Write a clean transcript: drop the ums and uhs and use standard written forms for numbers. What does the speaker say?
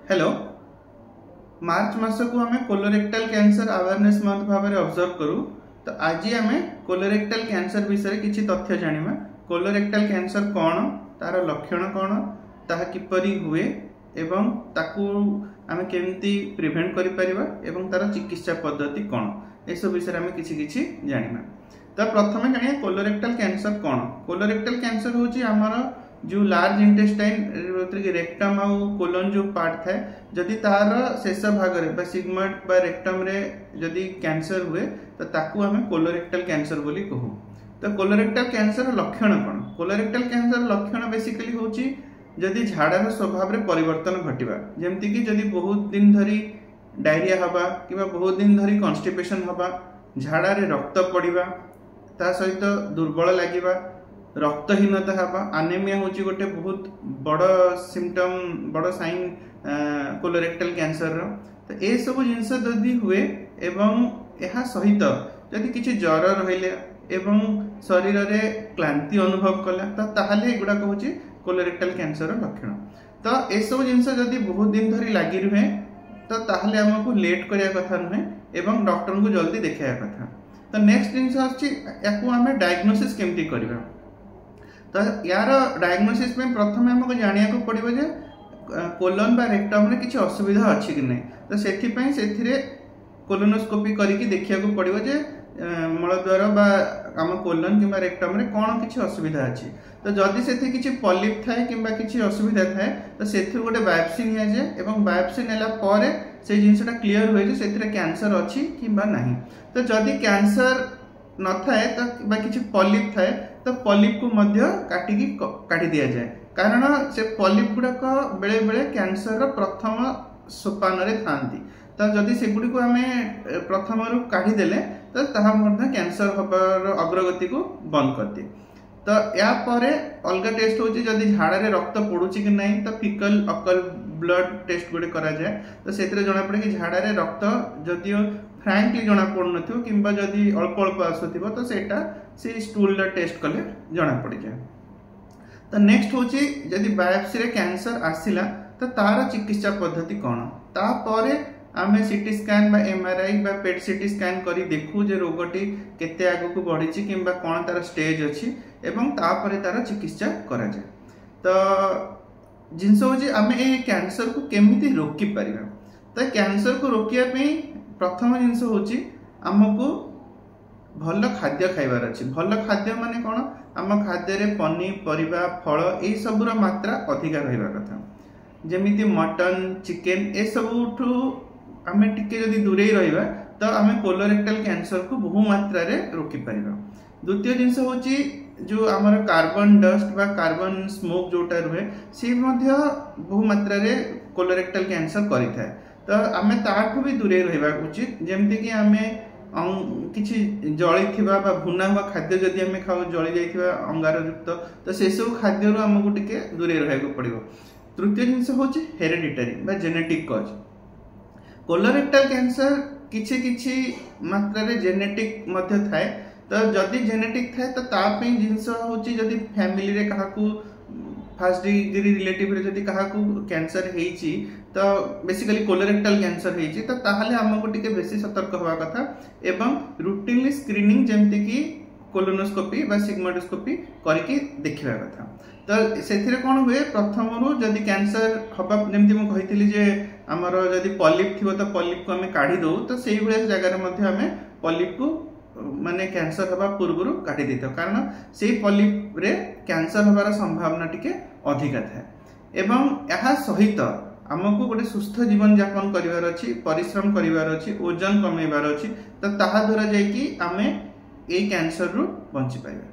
Hello मार्च मास को आम कोलोरेक्टाल cancer awareness month भाव में ऑब्जर्व करूँ। तो आज आम कोलोरेक्टाल कैंसर विषय किसी तथ्य जानिबा। कोलोरेक्टाल कैंसर कौन, तार लक्षण कौन, ताहा किपरि हुए एवं ताकू आम केमती प्रिवेंट करि परिबा एवं तार चिकित्सा पद्धति कौन, ए सब विषय आम किछि जानिबा। तो प्रथमे जानिए कोलोरेक्टाल कैंसर कौन। कोलोरेक्टाल कैंसर होची हमर जो लार्ज इंटेस्टाइन रेक्टम आ कोलन जो पार्ट थाए, जदि तार शेष भाग रे सिग्मोइड बा रेक्टम रे जदि कैंसर हुए तो ताकू हमें कोलोरेक्टाल कैंसर बोली कहू। तो कोलोरेक्टाल कैंसर लक्षण कौन? कोलोरेक्टाल कैंसर लक्षण बेसिकली होची जदि झाड़ार स्वभाव रे परिवर्तन घटिबा, जेमति कि जदि बहुत दिन धरी डायरिया हबा किबा बहुत दिन धरी कॉन्स्टिपेशन हबा, झाड़ा रे रक्त पड़िबा, ता सहित दुर्बल लागिबा, रक्तहीनता हबा। एनीमिया होची गोटे बहुत बड़ सिम्पटम, बड़ साइन कोलोरेक्टाल कैंसर रो। तो ए सब जिनस जदि हुए एवं एहा सहित जदि किछि ज्वर रहिले एवं शरीर रे क्लांति अनुभव कला तो ताहाले एगुडा कहूची कोलोरेक्टाल कैंसर लक्षण। तो ए सब जिनस जदि बहुत दिन धरी लागि रुहे तो ताहाले हमको लेट करिया कथा नुहे एवं डॉक्टर को जल्दी देखाया कथा। तो नेक्स्ट जिनस अछि याकू हमें डायग्नोसिस केमती करबा। तो यार डायग्नोसिस में प्रथम हमको जानिया को पड़िबो जे कोलन बा रेक्टम रे किछि असुविधा अछि कि नै। तो सेथि पई सेथिरे कोलोनोस्कोपी करिकि देखिया को पड़िबो जे मलद्वार बा हम कोलन किबा रेक्टम रे कोन किछि असुविधा अछि। तो जदि सेथि किछि पॉलिप थाए किबा किछि असुविधा थाए तो सेथि गोटे बायोप्सी निया जे एवं बायोप्सी नेला परे से जिंसटा क्लियर होय जे सेथिरे कैंसर अछि किबा नाही। तो जदि कैंसर न थाए तो बा किछि पॉलिप थाए तो पॉलिप को मध्य काटी दिया जाए, कारण से पॉलिप गुड़ाक बेले बेले कैंसर प्रथम सोपान रे थांती। तो जदि से गुडी को हमें प्रथम रु काढ़ी देले तो ताहा मध्य कैंसर हबार अग्रगति को बंद करती। तो या परे अलगा टेस्ट होची जदि झाड़ा रे रक्त पड़ुची कि नहीं तो फिकल अकल ब्लड टेस्ट गुडे करा जाए। तो सेतरे जणा पड़े कि झाड़ा रे रक्त जदियो फ्रैंकली जणा पड़नथियो किंबा जदि अल्प अल्प आसुथिबो तो सेटा से स्टूल ला टेस्ट कले जणा पड़ी जाए। तो नेक्स्ट होची जदि बायोप्सी रे कैंसर आसिला तो तार चिकित्सा पद्धति कोन। ता परे आमे सीटी स्कैन बा एमआरआई बा पेट सीटी स्कैन करी देखू जे रोगटी केते आगु को बढ़ीची किंबा कोन तार स्टेज अछि एवं ता परे तार चिकित्सा करा जाए। तो जिंस होची आमे ए कैंसर को केमिति रोकी परिबा। तो कैंसर को रोकिया पे प्रथम जिंस होची हमको भल खाद्य खाइबार अछि। भल खाद्य माने कोन? आम खाद्य रे पनीपरिबा फल ए सबुर मात्रा अधिका रहिबा कथा। जेमिति मटन चिकेन ए सबुठु आमे टिके जदि दूरे रहिबा तो आमे कोलोरेक्टाल कैंसर को बहु मात्रा रे रोकी परिबा। द्वितीय जिंस होची जो आमर कार्बन डस्ट बा कार्बन स्मोक जोटा रुहे से मध्य बहु मात्रा रे कोलोरेक्टाल कैंसर करि थाए। तो आमे ताठु भी दूरे रहिबा उचित। जेमति कि आमे किछि जळी थिबा बा भुना बा खाद्य जदि आमे खाउ जळी जाइथिबा अंगार युक्त तो से सब खाद्य रो हमकु टिके दूरे रहै को पड़िबो। तृतीय जिंस होची हेरेडिटरी बा जेनेटिक कॉज। कोलोरेक्टाल कैंसर किछि मात्रा रे जेनेटिक मध्य थाए। तो जदि जेनेटिक थाए तो ता पे जिंस होची जदि फैमिली रे काहाकू फर्स्ट डिग्री रिलेटिव रे जदि काहाकू कैंसर हेची तो बेसिकली कोलोरेक्टाल कैंसर हेची तो ताहाले हमको टिके बेसी सतर्क होवा कथा एवं रूटीनली स्क्रीनिंग जेमति कि कोलोनोस्कोपी बा सिग्मोइडोस्कोपी करके देखिबा कथा। तो सेथिरे कोन हुए प्रथम रु जदि कैंसर हबा जेमति म कहितली जे हमर जदि पॉलिप थिबो तो पॉलिप को हमें काढी दो तो सेही भले जगह रे मध्ये हमें पॉलिप को माने कैंसर हबा पूर्वरु काढी देतो, कारण सेही पॉलिप रे कैंसर हबार संभावना टिके अधिका थाए। एवं यहा सहित हमको गोटे सुस्थ जीवन यापन करिवार अछि, परिश्रम करिवार अछि, ओजन कमेबार अछि। तो ताहा द्वारा जाय कि आमे ए कैंसर रु बंची पाइबा।